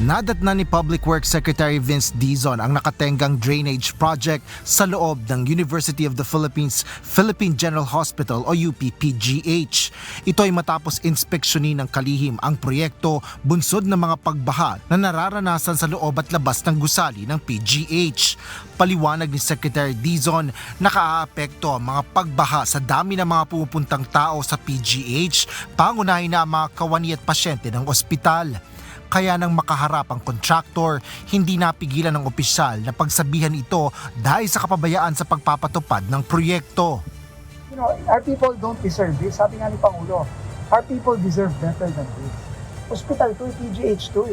Nadatnan ni Public Works Secretary Vince Dizon ang nakatenggang drainage project sa loob ng University of the Philippines Philippine General Hospital o UP-PGH. Ito ay matapos inspeksyonin ng kalihim ang proyekto bunsod ng mga pagbaha na nararanasan sa loob at labas ng gusali ng PGH. Paliwanag ni Secretary Dizon, nakaaapekto ang mga pagbaha sa dami ng mga pumupuntang tao sa PGH, pangunahin na ang mga kawani at pasyente ng ospital. Kaya nang makaharap ang kontraktor, hindi napigilan ng opisyal na pagsabihan ito dahil sa kapabayaan sa pagpapatupad ng proyekto. You know, our people don't deserve this. Sabi nga ni Pangulo, our people deserve better than this. Hospital to, PGH to.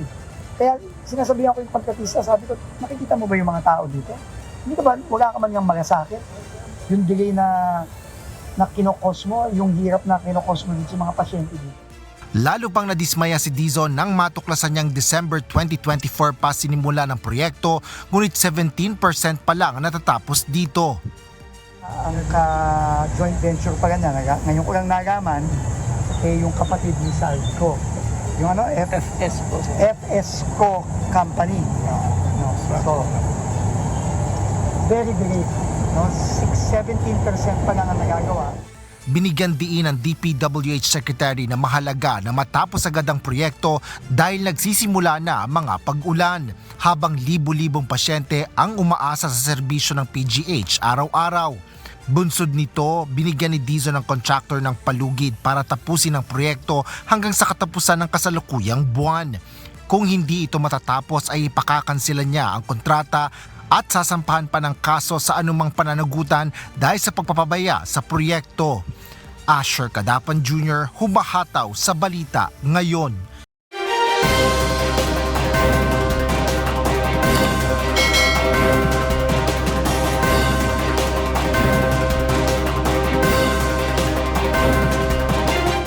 Kaya sinasabihan ko yung kontratista, sabi ko, nakikita mo ba yung mga tao dito? Hindi ka ba, wala ka man yung malasakit? Yung delay na kinokos mo, yung hirap na kinokos mo dito sa mga pasyente dito. Lalo pang nadismaya si Dizon nang matuklasan niyang December 2024 pa sinimula ng proyekto, ngunit 17% pa lang ang natatapos dito. Ang ka-joint venture pa ganyan, ngayon ko lang nalaman, yung kapatid ni Salco. Yung FS Co Company. No, so, very delayed. No? 17% pa lang ang nagagawa. Binigyan diin ng DPWH Secretary na mahalaga na matapos agad ang proyekto dahil nagsisimula na ang mga pag-ulan, habang libu-libong pasyente ang umaasa sa serbisyo ng PGH araw-araw. Bunsod nito, binigyan ni Dizon ng contractor ng palugid para tapusin ang proyekto hanggang sa katapusan ng kasalukuyang buwan. Kung hindi ito matatapos ay ipakakansilan niya ang kontrata at sasampahan pa ng kaso sa anumang pananagutan dahil sa pagpapabaya sa proyekto. Asher Cadapan Jr., humahataw sa balita ngayon.